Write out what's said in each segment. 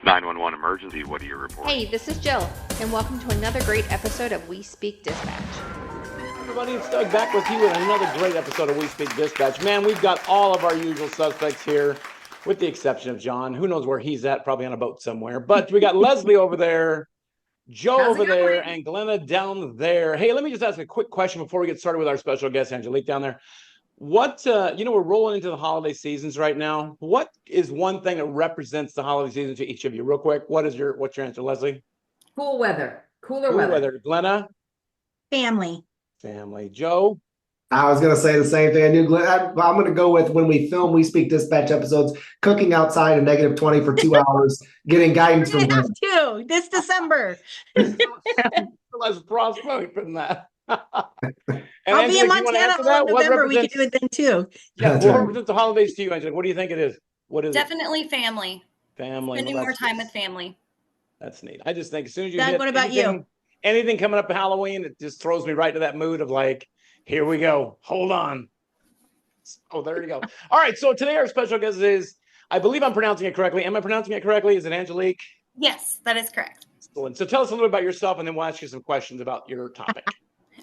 911 emergency, what do you report? Hey, this is Jill, and welcome to another great episode of We Speak Dispatch. Everybody, it's Doug back with you with another great episode of We Speak Dispatch. Man, we've got all of our usual suspects here, with the exception of John. Who knows where he's at? Probably on a boat somewhere. But we got Leslie over there, Joe over there, and Glenna down there. Hey, let me just ask a quick question before we get started with our special guest, Angelique, down there. What, we're rolling into the holiday seasons right now. What is one thing that represents the holiday season to each of you? Real quick, what's your answer, Leslie? Cool weather. Cool weather. Glenna? Family. Joe? I was going to say the same thing. I knew Glenn. I'm going to go with when we film We Speak Dispatch episodes, cooking outside at -20 for 2 hours, getting guidance from Glenn. Too this December. Let's frostbite from that. I'll be in Montana all November. We can do it then too. Yeah, what represents the holidays to you, Angela? What do you think it is? What is Definitely family. Family. Spending more time with family. That's neat. I just think as soon as you Doug, hit what about you? Anything coming up Halloween, it just throws me right to that mood of like, here we go. Hold on. Oh, there you go. All right. So today our special guest is, I believe I'm pronouncing it correctly. Am I pronouncing it correctly? Is it Angelique? Yes, that is correct. Excellent. So tell us a little bit about yourself, and then we'll ask you some questions about your topic.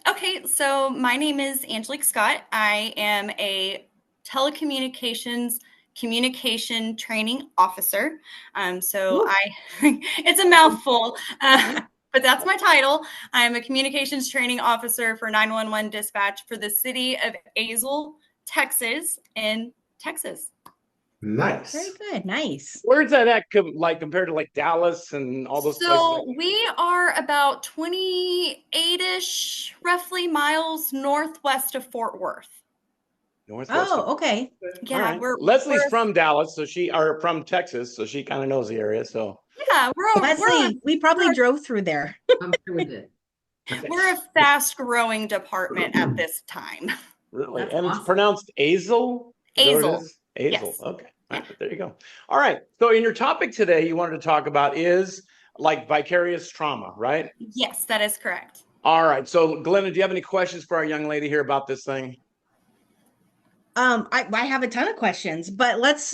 Okay, so my name is Angelique Scott. I am a telecommunications communication training officer. It's a mouthful, but that's my title. I'm a communications training officer for 911 dispatch for the city of Azle, Texas, in Texas. Nice. Very good. Nice. Where's that at compared to like Dallas and all those places? So we are about 28-ish, roughly miles northwest of Fort Worth. Northwest. Oh, okay. Yeah, right. Leslie's from Dallas, or from Texas, so she kind of knows the area. So yeah, we probably drove through there. I'm sure we did. We're a fast-growing department at this time. Really, That's and awesome. it's pronounced Azle. Azle. Azle. Yes. Okay. All right, there you go. All right. So in your topic today, you wanted to talk about is like vicarious trauma, right? Yes, that is correct. All right. So Glenna, do you have any questions for our young lady here about this thing? I have a ton of questions, but let's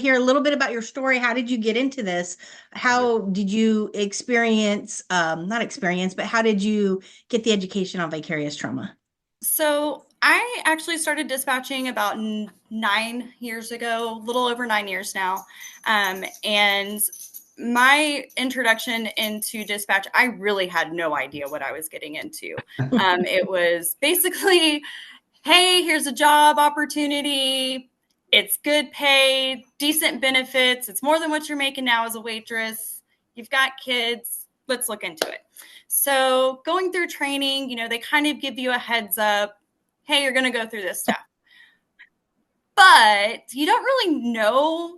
hear a little bit about your story. How did you get into this? How did you not experience, but how did you get the education on vicarious trauma? So I actually started dispatching about 9 years ago, a little over 9 years now. And my introduction into dispatch, I really had no idea what I was getting into. It was basically, hey, here's a job opportunity. It's good pay, decent benefits. It's more than what you're making now as a waitress. You've got kids. Let's look into it. So going through training, they kind of give you a heads up. Hey, you're going to go through this stuff. But you don't really know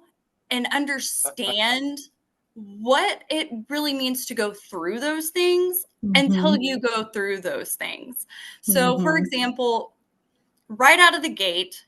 and understand what it really means to go through those things until you go through those things. So, for example, right out of the gate,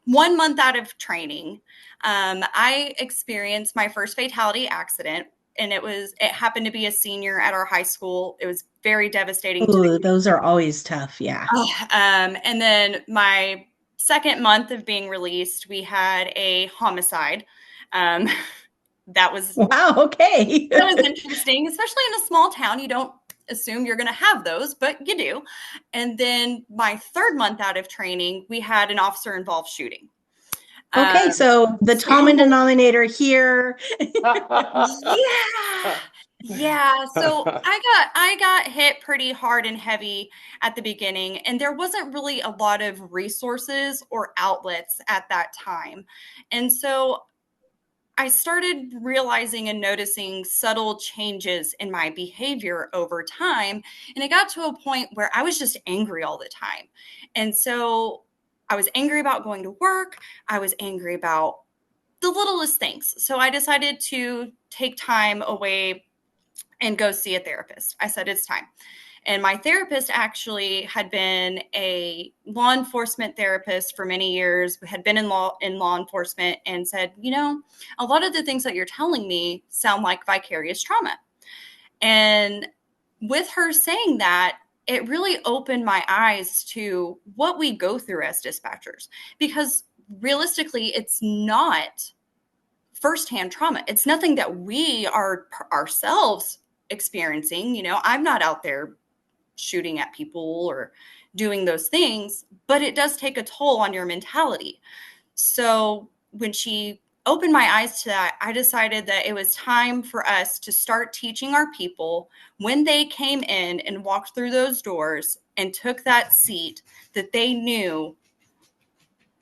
1 month out of training, I experienced my first fatality accident. And it happened to be a senior at our high school. It was very devastating. Ooh, those are always tough. Yeah. And then my second month of being released, we had a homicide. That was wow. Okay. That was interesting, especially in a small town. You don't assume you're going to have those, but you do. And then my third month out of training, we had an officer involved shooting. Okay, so the common denominator here. Yeah. So I got hit pretty hard and heavy at the beginning, and there wasn't really a lot of resources or outlets at that time. And so I started realizing and noticing subtle changes in my behavior over time. And it got to a point where I was just angry all the time. And so I was angry about going to work. I was angry about the littlest things. So I decided to take time away and go see a therapist. I said, it's time. And my therapist actually had been a law enforcement therapist for many years, had been in law enforcement, and said, a lot of the things that you're telling me sound like vicarious trauma. And with her saying that, it really opened my eyes to what we go through as dispatchers, because realistically, it's not firsthand trauma. It's nothing that we are ourselves experiencing. You know, I'm not out there shooting at people or doing those things, but it does take a toll on your mentality. So when she opened my eyes to that, I decided that it was time for us to start teaching our people when they came in and walked through those doors and took that seat, that they knew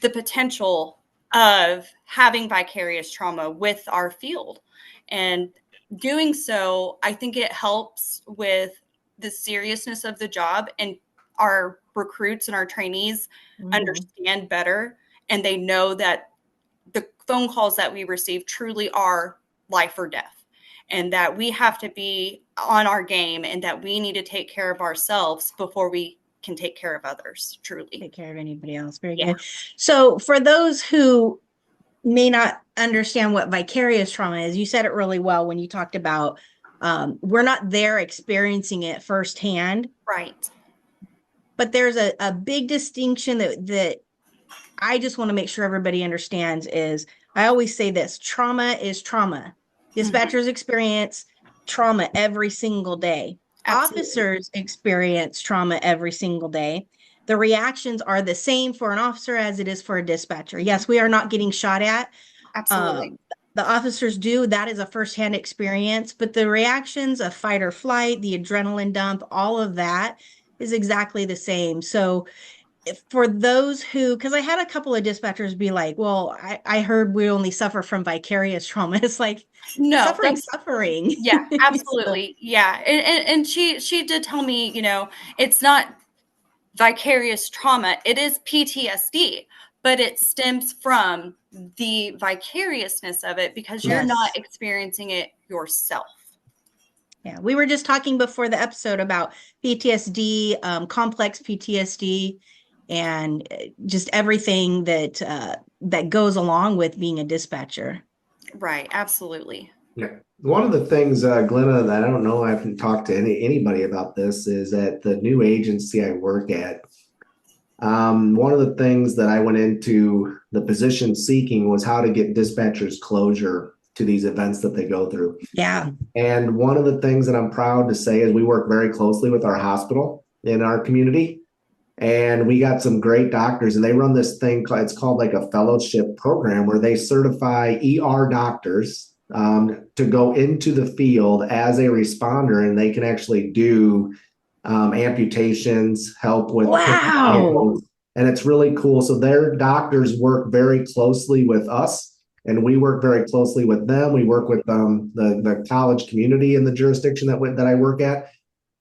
the potential of having vicarious trauma with our field. And doing so, I think it helps with the seriousness of the job, and our recruits and our trainees understand better, and they know that the phone calls that we receive truly are life or death, and that we have to be on our game, and that we need to take care of ourselves before we can take care of others, truly. Take care of anybody else. Very good. So for those who may not understand what vicarious trauma is, you said it really well when you talked about we're not there experiencing it firsthand. Right. But there's a big distinction that I just want to make sure everybody understands is, I always say this: trauma is trauma. Dispatchers experience trauma every single day. Absolutely. Officers experience trauma every single day. The reactions are the same for an officer as it is for a dispatcher. Yes, we are not getting shot at. Absolutely. The officers do. That is a firsthand experience. But the reactions of fight or flight, the adrenaline dump, all of that is exactly the same. So for those who, because I had a couple of dispatchers be like, well, I heard we only suffer from vicarious trauma. It's like, No, suffering. yeah, So, absolutely. Yeah. And she did tell me, you know, it's not vicarious trauma, it is PTSD, but it stems from the vicariousness of it because you're Yes. not experiencing it yourself. Yeah, we were just talking before the episode about PTSD, complex PTSD, and just everything that goes along with being a dispatcher. Right. Absolutely. Yeah. One of the things, Glenna, that I don't know, I haven't talked to anybody about this, is at the new agency I work at. One of the things that I went into the position seeking was how to get dispatchers closure to these events that they go through. Yeah. And one of the things that I'm proud to say is we work very closely with our hospital in our community. And we got some great doctors, and they run this thing, it's called like a fellowship program where they certify ER doctors to go into the field as a responder, and they can actually do amputations, help with. Wow. And it's really cool. So their doctors work very closely with us, and we work very closely with them. We work with the college community in the jurisdiction that I work at.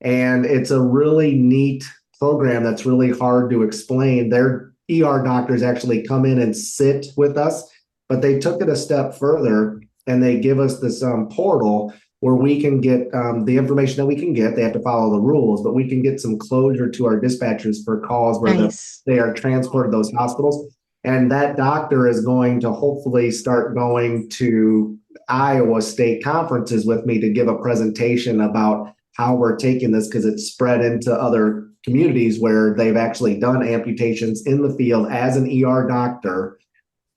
And it's a really neat program that's really hard to explain. Their ER doctors actually come in and sit with us, but they took it a step further, and they give us this portal where we can get the information that we can get. They have to follow the rules, but we can get some closure to our dispatchers for calls where Nice. they are transported to those hospitals. And that doctor is going to hopefully start going to Iowa state conferences with me to give a presentation about how we're taking this, because it's spread into other communities where they've actually done amputations in the field as an ER doctor.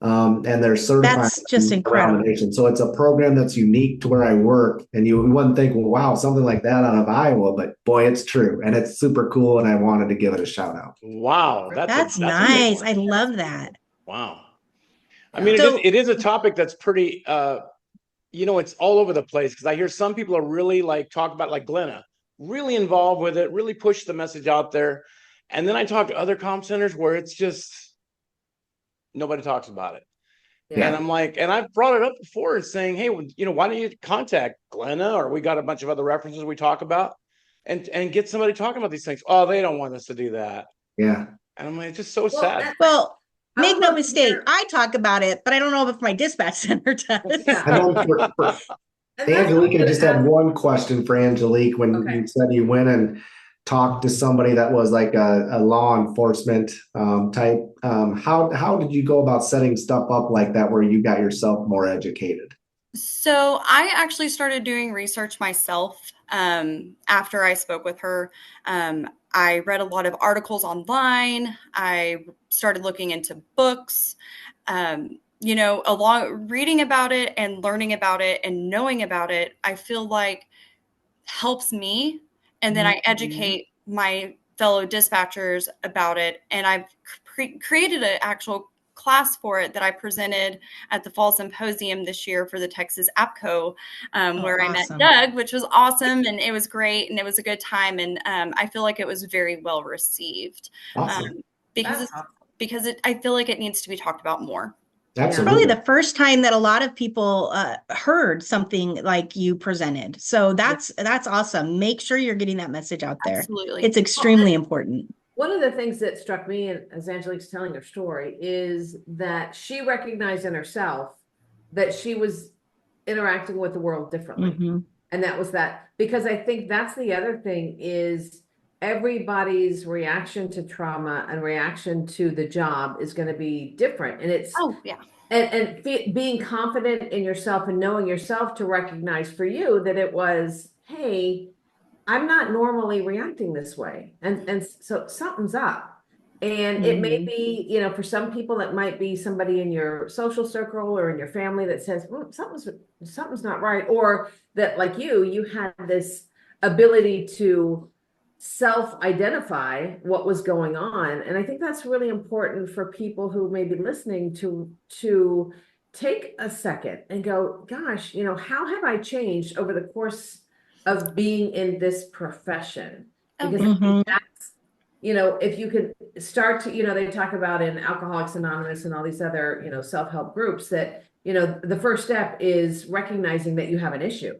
And they're certified. That's just incredible. So it's a program that's unique to where I work. And you wouldn't think, well, wow, something like that out of Iowa, but boy, it's true. And it's super cool. And I wanted to give it a shout out. Wow. That's a big nice. one. I love that. Wow. I mean, So- it is a topic that's pretty, it's all over the place, because I hear some people are really like talk about, like Glenna, really involved with it, really push the message out there. And then I talk to other comm centers where it's just nobody talks about it. Yeah. And I'm like, and I've brought it up before, saying, hey, why don't you contact Glenna, or we got a bunch of other references we talk about, and get somebody talking about these things. Oh, they don't want us to do that. Yeah. And I'm like, it's just so sad. Well, make no love to mistake, hear- I talk about it, but I don't know if my dispatch center does. I know Angelique, I just had one question for Angelique. When Okay. you said you went and talked to somebody that was like a law enforcement type, how did you go about setting stuff up like that where you got yourself more educated? So I actually started doing research myself after I spoke with her. I read a lot of articles online. I started looking into books. along reading about it and learning about it and knowing about it, I feel like helps me. And then I educate my fellow dispatchers about it. And I've created an actual class for it that I presented at the Fall Symposium this year for the Texas APCO, where I met Doug, which was awesome. And it was great. And it was a good time. And I feel like it was very well received. Awesome. Because I feel like it needs to be talked about more. Absolutely. Probably the first time that a lot of people heard something like you presented. So that's awesome. Make sure you're getting that message out there. Absolutely. It's extremely important. One of the things that struck me, as Angelique's telling her story, is that she recognized in herself that she was interacting with the world differently. And that was that, because I think that's the other thing is everybody's reaction to trauma and reaction to the job is going to be different. And it's, and being confident in yourself and knowing yourself to recognize for you that it was, hey, I'm not normally reacting this way. And so something's up. And it may be, for some people, it might be somebody in your social circle or in your family that says, something's not right. Or that, like you had this ability to self-identify what was going on. And I think that's really important for people who may be listening to take a second and go, gosh, how have I changed over the course of being in this profession? Because I think that's, if you could start to, they talk about in Alcoholics Anonymous and all these other, self-help groups that, the first step is recognizing that you have an issue.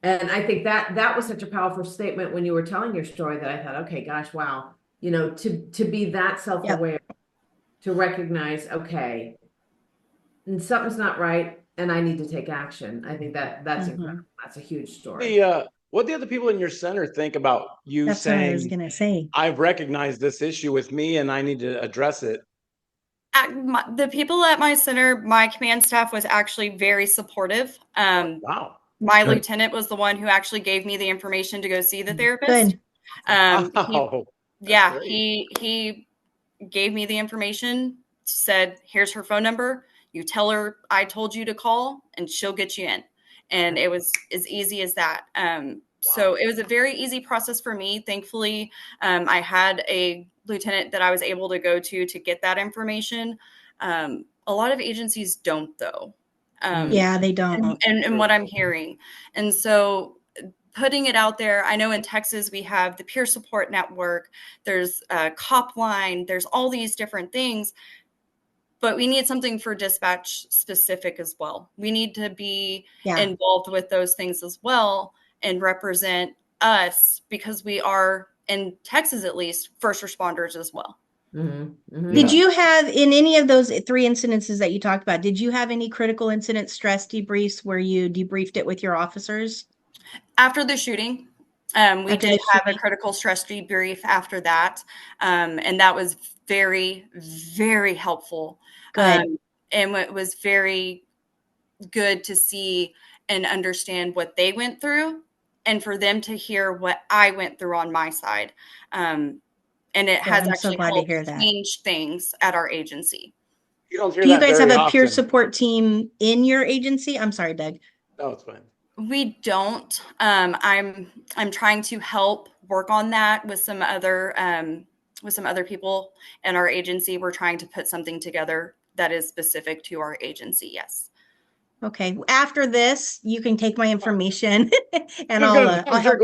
And I think that was such a powerful statement when you were telling your story that I thought, okay, gosh, wow, to be that self-aware, to recognize, okay, and something's not right and I need to take action. I think that's incredible. That's a huge story. What do the other people in your center think about you That's saying, what I was going to say. I've recognized this issue with me and I need to address it? The people at my center, my command staff was actually very supportive. Wow. My lieutenant was the one who actually gave me the information to go see the therapist. Good. He gave me the information, said, here's her phone number. You tell her I told you to call and she'll get you in. And it was as easy as that. So it was a very easy process for me. Thankfully, I had a lieutenant that I was able to go to get that information. A lot of agencies don't, though. They don't. And what I'm hearing. And so putting it out there, I know in Texas, we have the peer support network, there's a cop line, there's all these different things, but we need something for dispatch specific as well. We need to be involved with those things as well and represent us because we are, in Texas at least, first responders as well. Did you have, in any of those 3 incidences that you talked about, did you have any critical incident stress debriefs where you debriefed it with your officers? After the shooting, we did have a critical stress debrief after that. And that was very, very helpful. Good. And it was very good to see and understand what they went through and for them to hear what I went through on my side. And it has actually helped change things at our agency. Do you guys have a peer support team in your agency? I'm sorry, Doug. No, it's fine. We don't. I'm trying to help work on that with some other people in our agency. We're trying to put something together that is specific to our agency. Yes. Okay. After this, you can take my information and I'll help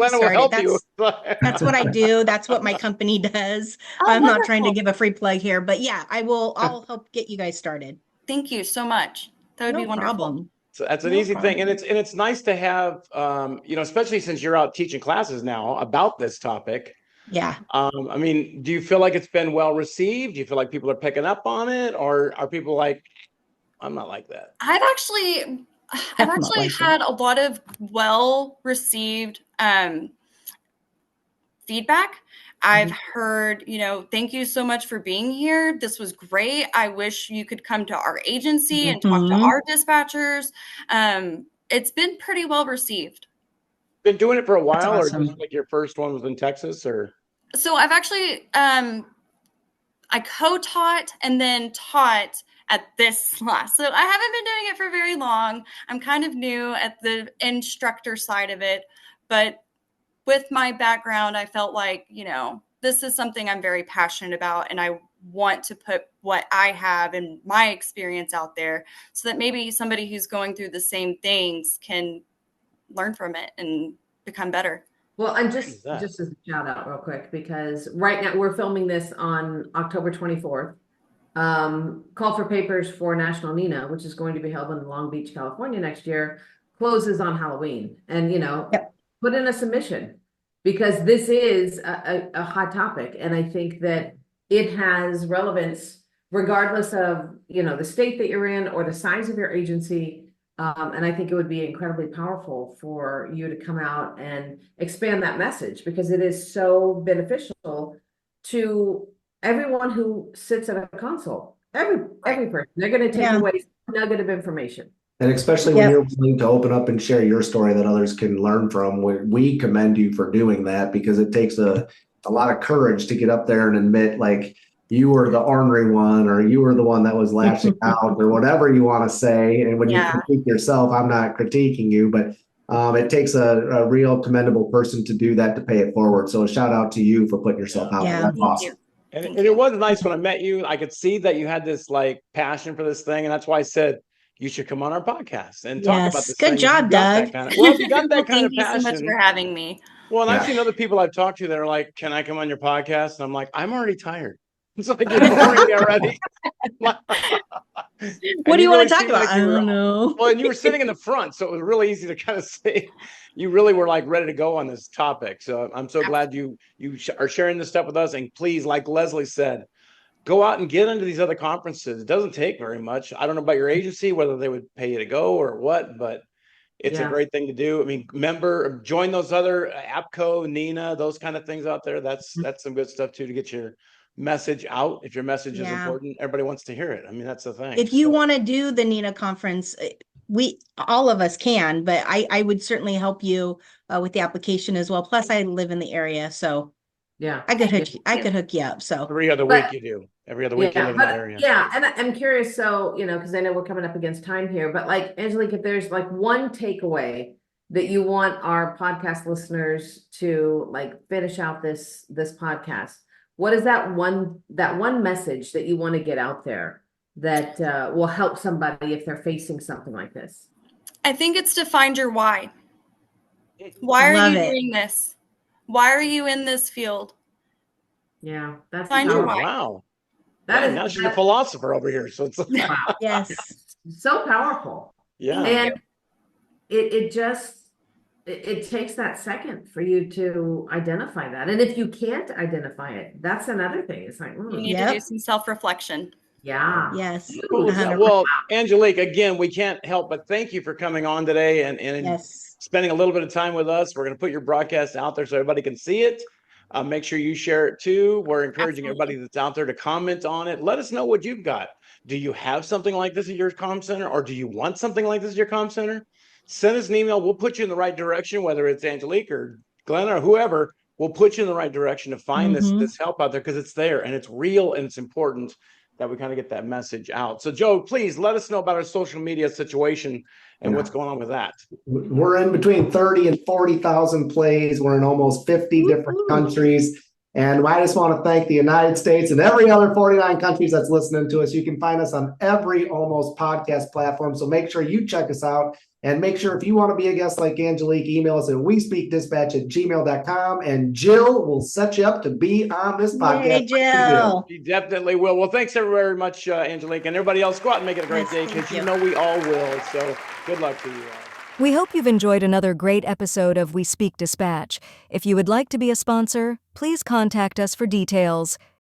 you start it. That's what I do. That's what my company does. I'm not trying to give a free plug here, but yeah, I'll help get you guys started. Thank you so much. That would be wonderful. Problem. So that's an easy thing. And it's nice to have, especially since you're out teaching classes now about this topic. Yeah. I mean, do you feel like it's been well received? Do you feel like people are picking up on it, or are people like, I'm not like that? I've actually had a lot of well-received feedback. I've heard, thank you so much for being here. This was great. I wish you could come to our agency and talk to our dispatchers. It's been pretty well received. Been doing it for a while, or just like your first one was in Texas, or? So I've actually, I co-taught and then taught at this class. So I haven't been doing it for very long. I'm kind of new at the instructor side of it, but with my background, I felt like, this is something I'm very passionate about, and I want to put what I have and my experience out there so that maybe somebody who's going through the same things can learn from it and become better. Well, and just as a shout out real quick, because right now we're filming this on October 24th. Call for papers for National Nina, which is going to be held in Long Beach, California next year, closes on Halloween. And, put in a submission, because this is a hot topic. And I think that it has relevance regardless of, the state that you're in or the size of your agency. And I think it would be incredibly powerful for you to come out and expand that message, because it is so beneficial to everyone who sits at a console. Every person, they're going to take away some nugget of information. And especially when you're willing to open up and share your story that others can learn from, we commend you for doing that, because it takes a lot of courage to get up there and admit, like, you were the ornery one, or you were the one that was lashing out, or whatever you want to say. And when you critique yourself, I'm not critiquing you, but it takes a real commendable person to do that, to pay it forward. So a shout out to you for putting yourself out there. That's awesome. And it was nice when I met you. I could see that you had this like passion for this thing, and that's why I said you should come on our podcast and talk about this. Good job, Doug. You got that kind of passion. Thank you so much for having me. Well, and I've seen other people I've talked to that are like, "Can I come on your podcast?" And I'm like, "I'm already tired." It's like you're boring me already. What do you want to talk about? I don't know. Well, and you were sitting in the front, so it was really easy to kind of say you really were like ready to go on this topic. So I'm so glad you are sharing this stuff with us. And please, like Leslie said, go out and get into these other conferences. It doesn't take very much. I don't know about your agency, whether they would pay you to go or what, but it's a great thing to do. I mean, join those other APCO, Nina, those kind of things out there. That's some good stuff too, to get your message out. If your message is important, everybody wants to hear it. I mean, that's the thing. If you want to do the Nina conference, all of us can, but I would certainly help you with the application as well. Plus, I live in the area, so I could hook you up. So every other week you do. Every other week you live in that area. Yeah, and I'm curious. So because I know we're coming up against time here, but like Angelique, if there's like one takeaway that you want our podcast listeners to like finish out this podcast, what is that one message that you want to get out there that will help somebody if they're facing something like this? I think it's to find your why. Why are you doing this? Why are you in this field? Yeah, that's find your why. Wow. Now she's a philosopher over here. So it's wow. Yes. So powerful. Yeah. And it takes that second for you to identify that. And if you can't identify it, that's another thing. It's like, you need to do some self-reflection. Yeah. Yes. Well, Angelique, again, we can't help but thank you for coming on today and spending a little bit of time with us. We're going to put your broadcast out there so everybody can see it. Make sure you share it too. We're encouraging everybody that's out there to comment on it. Let us know what you've got. Do you have something like this at your comm center, or do you want something like this at your comm center? Send us an email. We'll put you in the right direction, whether it's Angelique or Glenn or whoever. We'll put you in the right direction to find this help out there, because it's there and it's real and it's important that we kind of get that message out. So, Joe, please let us know about our social media situation and what's going on with that. We're in between 30 and 40,000 plays. We're in almost 50 different countries. And I just want to thank the United States and every other 49 countries that's listening to us. You can find us on every almost podcast platform. So make sure you check us out. And make sure, if you want to be a guest like Angelique, email us at wespeakdispatch@gmail.com, and Jill will set you up to be on this podcast. Hey, Jill. She definitely will. Well, thanks very much, Angelique, and everybody else. Go out and make it a great day, because you know we all will. So good luck to you all. We hope you've enjoyed another great episode of We Speak Dispatch. If you would like to be a sponsor, please contact us for details.